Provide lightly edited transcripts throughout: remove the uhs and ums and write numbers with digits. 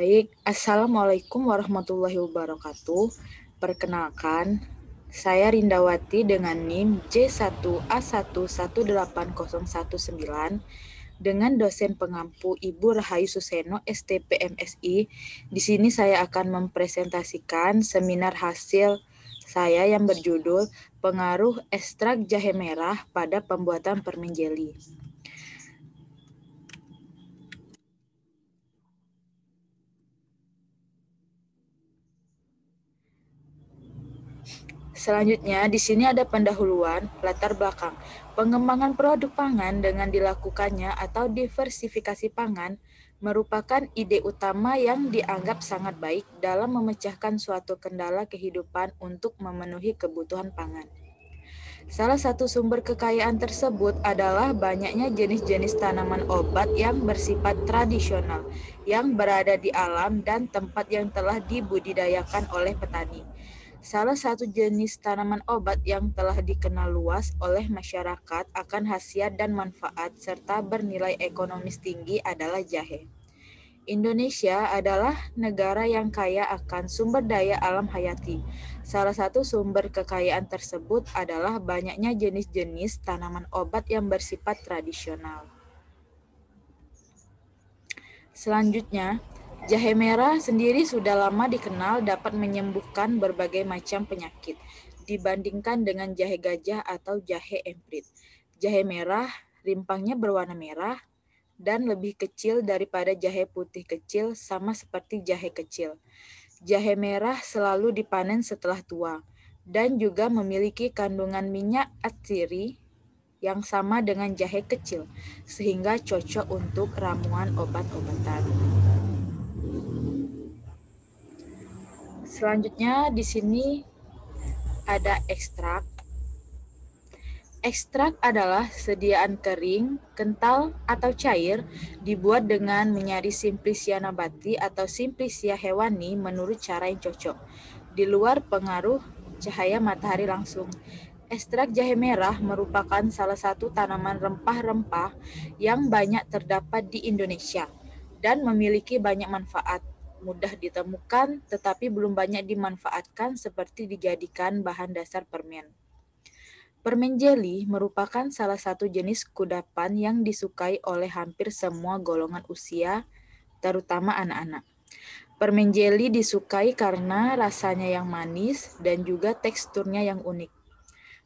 Baik, Assalamualaikum warahmatullahi wabarakatuh. Perkenalkan, saya Rindawati dengan NIM J1A118019 dengan dosen pengampu Ibu Rahayu Suseno STPMSI. Di sini saya akan mempresentasikan seminar hasil saya yang berjudul Pengaruh Ekstrak Jahe Merah pada Pembuatan Permen Jeli. Selanjutnya, di sini ada pendahuluan, latar belakang. Pengembangan produk pangan dengan dilakukannya atau diversifikasi pangan merupakan ide utama yang dianggap sangat baik dalam memecahkan suatu kendala kehidupan untuk memenuhi kebutuhan pangan. Salah satu sumber kekayaan tersebut adalah banyaknya jenis-jenis tanaman obat yang bersifat tradisional yang berada di alam dan tempat yang telah dibudidayakan oleh petani. Salah satu jenis tanaman obat yang telah dikenal luas oleh masyarakat akan khasiat dan manfaat serta bernilai ekonomis tinggi adalah jahe. Indonesia adalah negara yang kaya akan sumber daya alam hayati. Salah satu sumber kekayaan tersebut adalah banyaknya jenis-jenis tanaman obat yang bersifat tradisional. Selanjutnya, jahe merah sendiri sudah lama dikenal dapat menyembuhkan berbagai macam penyakit dibandingkan dengan jahe gajah atau jahe emprit. Jahe merah rimpangnya berwarna merah dan lebih kecil daripada jahe putih kecil sama seperti jahe kecil. Jahe merah selalu dipanen setelah tua dan juga memiliki kandungan minyak atsiri yang sama dengan jahe kecil, sehingga cocok untuk ramuan obat-obatan. Selanjutnya di sini ada ekstrak. Ekstrak adalah sediaan kering, kental, atau cair dibuat dengan menyari Simplicia nabati atau Simplicia hewani menurut cara yang cocok, di luar pengaruh cahaya matahari langsung. Ekstrak jahe merah merupakan salah satu tanaman rempah-rempah yang banyak terdapat di Indonesia dan memiliki banyak manfaat. Mudah ditemukan tetapi belum banyak dimanfaatkan seperti dijadikan bahan dasar permen. Permen jeli merupakan salah satu jenis kudapan yang disukai oleh hampir semua golongan usia, terutama anak-anak. Permen jeli disukai karena rasanya yang manis dan juga teksturnya yang unik.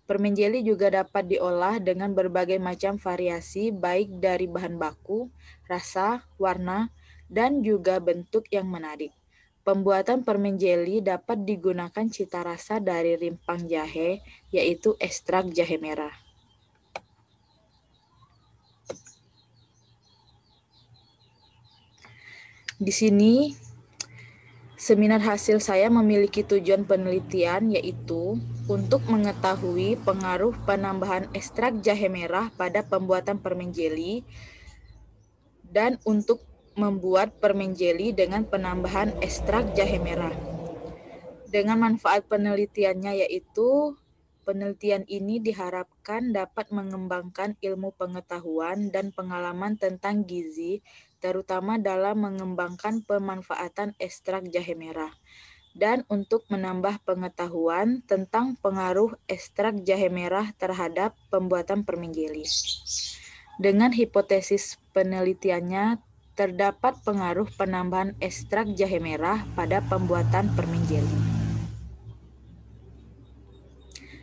Permen jeli juga dapat diolah dengan berbagai macam variasi baik dari bahan baku, rasa, warna, dan juga bentuk yang menarik. Pembuatan permen jeli dapat digunakan cita rasa dari rimpang jahe, yaitu ekstrak jahe merah. Di sini, seminar hasil saya memiliki tujuan penelitian, yaitu untuk mengetahui pengaruh penambahan ekstrak jahe merah pada pembuatan permen jeli dan untuk membuat permen jeli dengan penambahan ekstrak jahe merah. Dengan manfaat penelitiannya yaitu penelitian ini diharapkan dapat mengembangkan ilmu pengetahuan dan pengalaman tentang gizi, terutama dalam mengembangkan pemanfaatan ekstrak jahe merah, dan untuk menambah pengetahuan tentang pengaruh ekstrak jahe merah terhadap pembuatan permen jeli. Dengan hipotesis penelitiannya, terdapat pengaruh penambahan ekstrak jahe merah pada pembuatan permen jeli.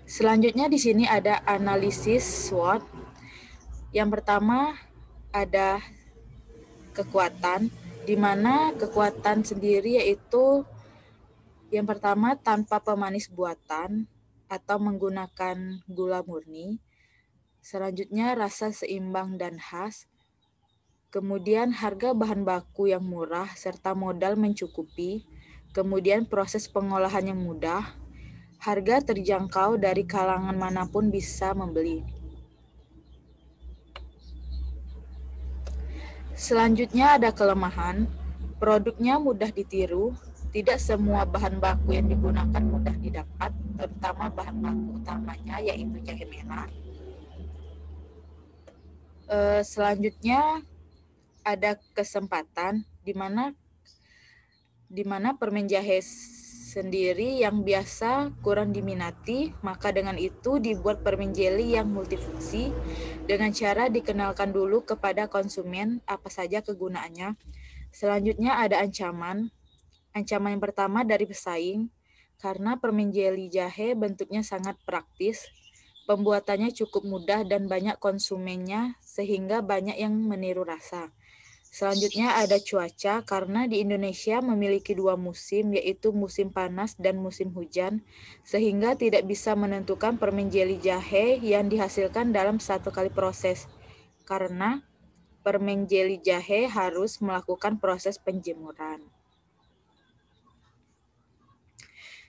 Selanjutnya di sini ada analisis SWOT. Yang pertama ada kekuatan, di mana kekuatan sendiri yaitu yang pertama tanpa pemanis buatan atau menggunakan gula murni. Selanjutnya rasa seimbang dan khas. Kemudian harga bahan baku yang murah serta modal mencukupi. Kemudian proses pengolahan yang mudah. Harga terjangkau dari kalangan manapun bisa membeli. Selanjutnya ada kelemahan. Produknya mudah ditiru. Tidak semua bahan baku yang digunakan mudah didapat, terutama bahan baku utamanya yaitu jahe merah. Selanjutnya ada kesempatan, di mana di mana permen jahe sendiri yang biasa kurang diminati, maka dengan itu dibuat permen jelly yang multifungsi dengan cara dikenalkan dulu kepada konsumen apa saja kegunaannya. Selanjutnya ada ancaman. Ancaman yang pertama dari pesaing, karena permen jelly jahe bentuknya sangat praktis, pembuatannya cukup mudah dan banyak konsumennya sehingga banyak yang meniru rasa. Selanjutnya ada cuaca, karena di Indonesia memiliki dua musim, yaitu musim panas dan musim hujan, sehingga tidak bisa menentukan permen jeli jahe yang dihasilkan dalam satu kali proses, karena permen jeli jahe harus melakukan proses penjemuran.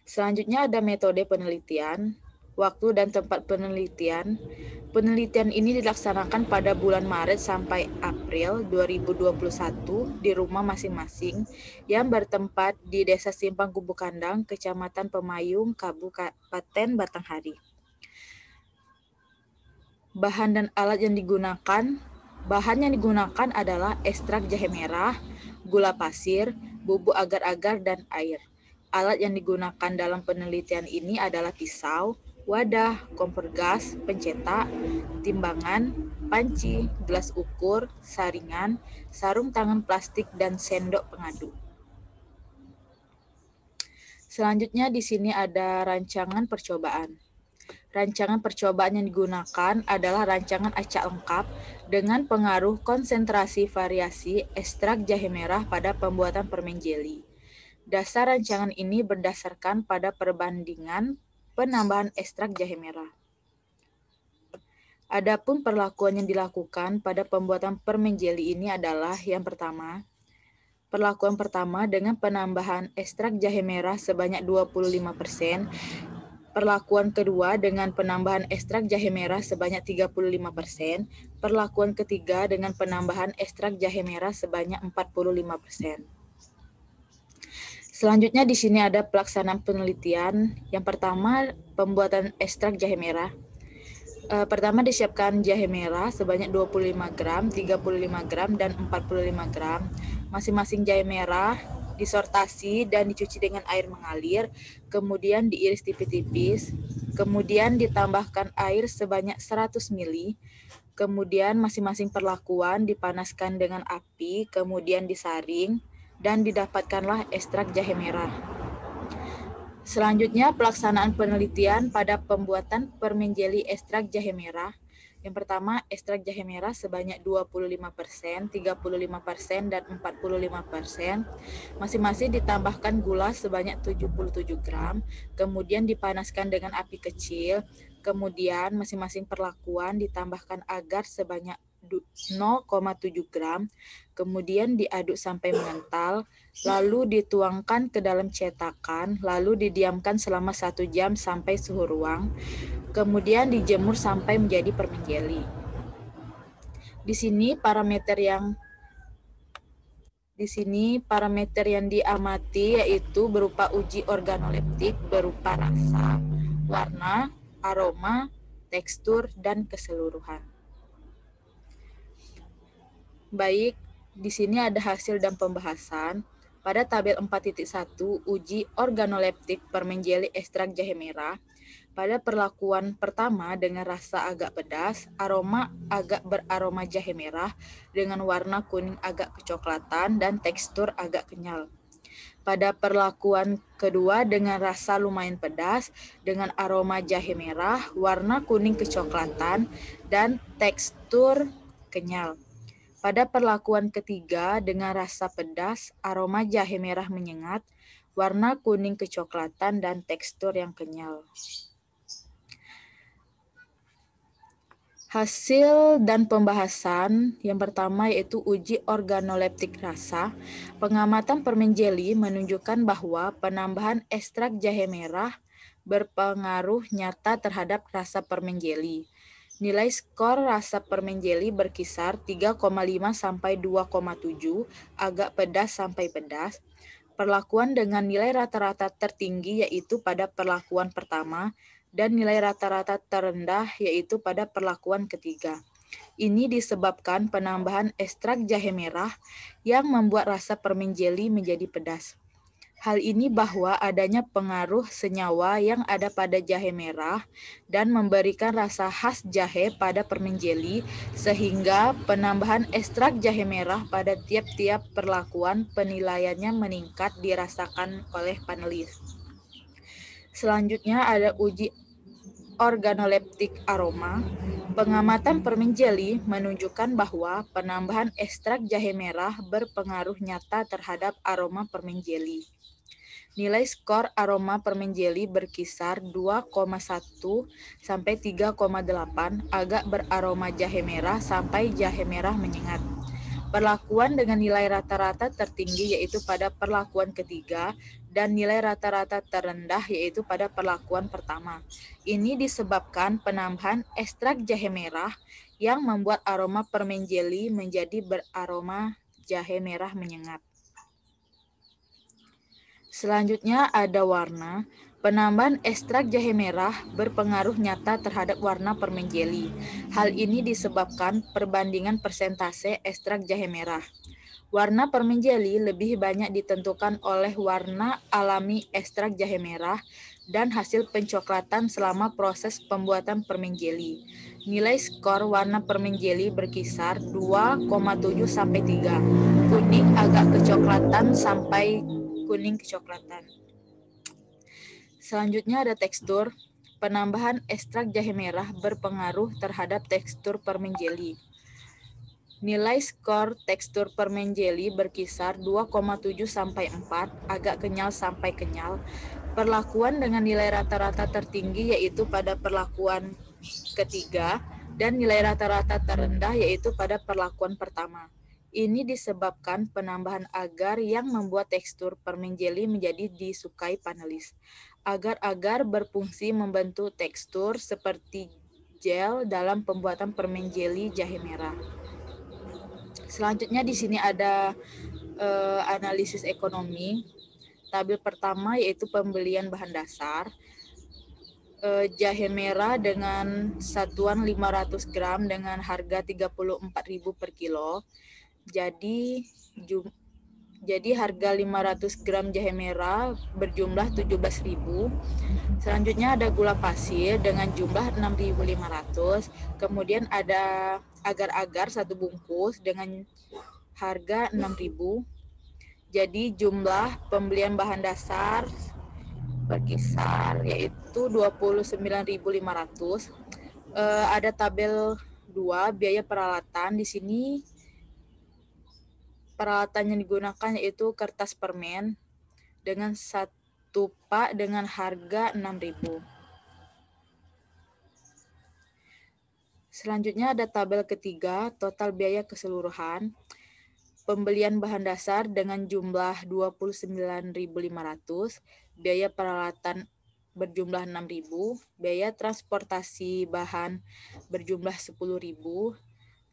Selanjutnya ada metode penelitian, waktu dan tempat penelitian. Penelitian ini dilaksanakan pada bulan Maret sampai April 2021 di rumah masing-masing yang bertempat di Desa Simpang Kubu Kandang, Kecamatan Pemayung, Kabupaten Batanghari. Bahan dan alat yang digunakan, bahan yang digunakan adalah ekstrak jahe merah, gula pasir, bubuk agar-agar, dan air. Alat yang digunakan dalam penelitian ini adalah pisau, wadah, kompor gas, pencetak, timbangan, panci, gelas ukur, saringan, sarung tangan plastik, dan sendok pengaduk. Selanjutnya di sini ada rancangan percobaan. Rancangan percobaan yang digunakan adalah rancangan acak lengkap dengan pengaruh konsentrasi variasi ekstrak jahe merah pada pembuatan permen jeli. Dasar rancangan ini berdasarkan pada perbandingan penambahan ekstrak jahe merah. Adapun perlakuan yang dilakukan pada pembuatan permen jeli ini adalah yang pertama, perlakuan pertama dengan penambahan ekstrak jahe merah sebanyak 25%, perlakuan kedua dengan penambahan ekstrak jahe merah sebanyak 35%, perlakuan ketiga dengan penambahan ekstrak jahe merah sebanyak 45%. Selanjutnya di sini ada pelaksanaan penelitian. Yang pertama, pembuatan ekstrak jahe merah. Pertama disiapkan jahe merah sebanyak 25 gram, 35 gram, dan 45 gram. Masing-masing jahe merah disortasi dan dicuci dengan air mengalir, kemudian diiris tipis-tipis, kemudian ditambahkan air sebanyak 100 ml, kemudian masing-masing perlakuan dipanaskan dengan api, kemudian disaring, dan didapatkanlah ekstrak jahe merah. Selanjutnya, pelaksanaan penelitian pada pembuatan permen jeli ekstrak jahe merah. Yang pertama, ekstrak jahe merah sebanyak 25%, 35%, dan 45%. Masing-masing ditambahkan gula sebanyak 77 gram, kemudian dipanaskan dengan api kecil, kemudian masing-masing perlakuan ditambahkan agar sebanyak 0,7 gram, kemudian diaduk sampai mengental, lalu dituangkan ke dalam cetakan, lalu didiamkan selama 1 jam sampai suhu ruang, kemudian dijemur sampai menjadi permen jeli. Di sini parameter yang diamati yaitu berupa uji organoleptik berupa rasa, warna, aroma, tekstur, dan keseluruhan. Baik, di sini ada hasil dan pembahasan. Pada tabel 4.1 uji organoleptik permen jeli ekstrak jahe merah, pada perlakuan pertama dengan rasa agak pedas, aroma agak beraroma jahe merah dengan warna kuning agak kecoklatan dan tekstur agak kenyal. Pada perlakuan kedua dengan rasa lumayan pedas dengan aroma jahe merah, warna kuning kecoklatan dan tekstur kenyal. Pada perlakuan ketiga dengan rasa pedas, aroma jahe merah menyengat, warna kuning kecoklatan, dan tekstur yang kenyal. Hasil dan pembahasan yang pertama yaitu uji organoleptik rasa. Pengamatan permen jeli menunjukkan bahwa penambahan ekstrak jahe merah berpengaruh nyata terhadap rasa permen jeli. Nilai skor rasa permen jeli berkisar 3,5 sampai 2,7, agak pedas sampai pedas. Perlakuan dengan nilai rata-rata tertinggi yaitu pada perlakuan pertama dan nilai rata-rata terendah yaitu pada perlakuan ketiga. Ini disebabkan penambahan ekstrak jahe merah yang membuat rasa permen jeli menjadi pedas. Hal ini bahwa adanya pengaruh senyawa yang ada pada jahe merah dan memberikan rasa khas jahe pada permen jeli, sehingga penambahan ekstrak jahe merah pada tiap-tiap perlakuan penilaiannya meningkat dirasakan oleh panelis. Selanjutnya ada uji organoleptik aroma. Pengamatan permen jeli menunjukkan bahwa penambahan ekstrak jahe merah berpengaruh nyata terhadap aroma permen jeli. Nilai skor aroma permen jeli berkisar 2,1 sampai 3,8, agak beraroma jahe merah sampai jahe merah menyengat. Perlakuan dengan nilai rata-rata tertinggi yaitu pada perlakuan ketiga dan nilai rata-rata terendah yaitu pada perlakuan pertama. Ini disebabkan penambahan ekstrak jahe merah yang membuat aroma permen jeli menjadi beraroma jahe merah menyengat. Selanjutnya ada warna. Penambahan ekstrak jahe merah berpengaruh nyata terhadap warna permen jeli. Hal ini disebabkan perbandingan persentase ekstrak jahe merah. Warna permen jeli lebih banyak ditentukan oleh warna alami ekstrak jahe merah dan hasil pencoklatan selama proses pembuatan permen jeli. Nilai skor warna permen jeli berkisar 2,7 sampai 3. Kuning agak kecoklatan sampai kuning kecoklatan. Selanjutnya ada tekstur. Penambahan ekstrak jahe merah berpengaruh terhadap tekstur permen jeli. Nilai skor tekstur permen jeli berkisar 2,7 sampai 4, agak kenyal sampai kenyal. Perlakuan dengan nilai rata-rata tertinggi yaitu pada perlakuan ketiga dan nilai rata-rata terendah yaitu pada perlakuan pertama. Ini disebabkan penambahan agar yang membuat tekstur permen jeli menjadi disukai panelis. Agar-agar berfungsi membentuk tekstur seperti gel dalam pembuatan permen jeli jahe merah. Selanjutnya di sini ada analisis ekonomi. Tabel pertama yaitu pembelian bahan dasar. Jahe merah dengan satuan 500 gram dengan harga 34.000 per kilo. Jadi harga 500 gram jahe merah berjumlah 17.000. Selanjutnya ada gula pasir dengan jumlah 6.500. Kemudian ada agar-agar 1 bungkus dengan harga 6.000. Jadi jumlah pembelian bahan dasar berkisar yaitu 29.500. Ada tabel 2 biaya peralatan. Di sini peralatan yang digunakan yaitu kertas permen dengan 1 pak dengan harga 6.000. Selanjutnya ada tabel ketiga, total biaya keseluruhan. Pembelian bahan dasar dengan jumlah 29.500, biaya peralatan berjumlah 6.000, biaya transportasi bahan berjumlah 10.000.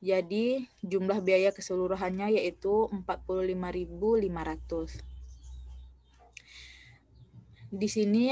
Jadi jumlah biaya keseluruhannya yaitu 45.500. Di sini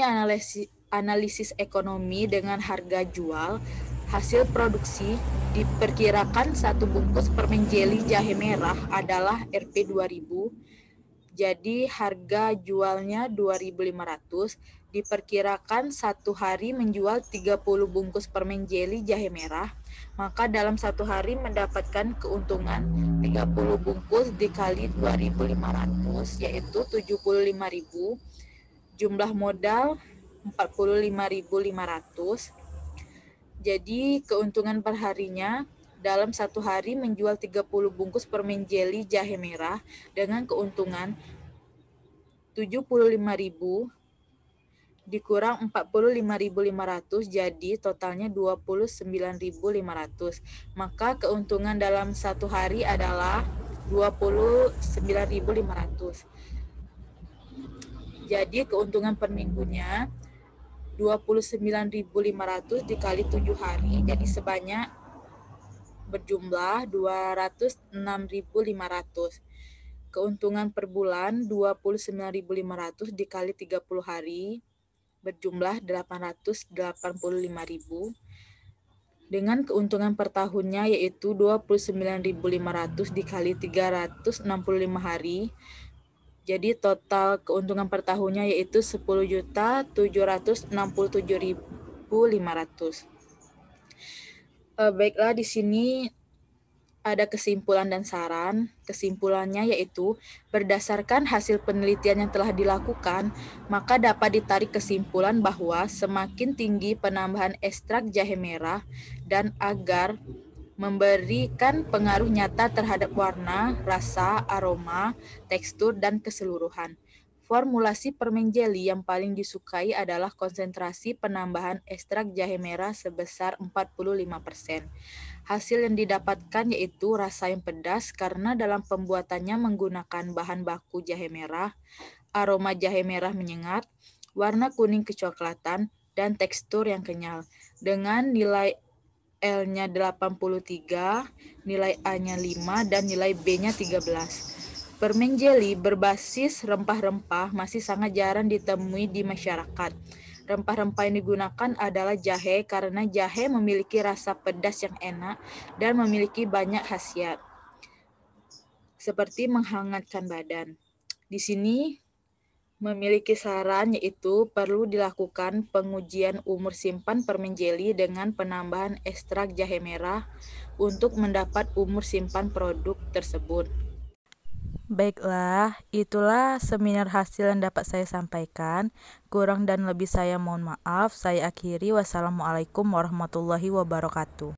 analisis ekonomi dengan harga jual. Hasil produksi diperkirakan 1 bungkus permen jeli jahe merah adalah Rp 2.000. Jadi harga jualnya 2.500. Diperkirakan 1 hari menjual 30 bungkus permen jeli jahe merah. Maka dalam 1 hari mendapatkan keuntungan 30 bungkus dikali 2.500 yaitu 75.000. Jumlah modal 45.500. Jadi keuntungan perharinya dalam 1 hari menjual 30 bungkus permen jeli jahe merah dengan keuntungan 75.000 dikurang 45.500 jadi totalnya 29.500. Maka keuntungan dalam 1 hari adalah 29.500. Jadi keuntungan per minggunya 29.500 dikali 7 hari, jadi sebanyak berjumlah 206.500. Keuntungan per bulan 29.500 dikali 30 hari berjumlah 885.000. Dengan keuntungan per tahunnya yaitu 29.500 dikali 365 hari Jadi total keuntungan per tahunnya yaitu 10.767.500. Baiklah, di sini ada kesimpulan dan saran. Kesimpulannya yaitu, berdasarkan hasil penelitian yang telah dilakukan, maka dapat ditarik kesimpulan bahwa semakin tinggi penambahan ekstrak jahe merah dan agar memberikan pengaruh nyata terhadap warna, rasa, aroma, tekstur, dan keseluruhan. Formulasi permen jeli yang paling disukai adalah konsentrasi penambahan ekstrak jahe merah sebesar 45%. Hasil yang didapatkan yaitu rasa yang pedas karena dalam pembuatannya menggunakan bahan baku jahe merah, aroma jahe merah menyengat, warna kuning kecoklatan, dan tekstur yang kenyal. Dengan nilai L-nya 83, nilai A-nya 5, dan nilai B-nya 13. Permen jeli berbasis rempah-rempah masih sangat jarang ditemui di masyarakat. Rempah-rempah yang digunakan adalah jahe karena jahe memiliki rasa pedas yang enak dan memiliki banyak khasiat, seperti menghangatkan badan. Di sini memiliki saran yaitu perlu dilakukan pengujian umur simpan permen jeli dengan penambahan ekstrak jahe merah untuk mendapat umur simpan produk tersebut. Baiklah, itulah seminar hasil yang dapat saya sampaikan. Kurang dan lebih saya mohon maaf. Saya akhiri. Wassalamualaikum warahmatullahi wabarakatuh.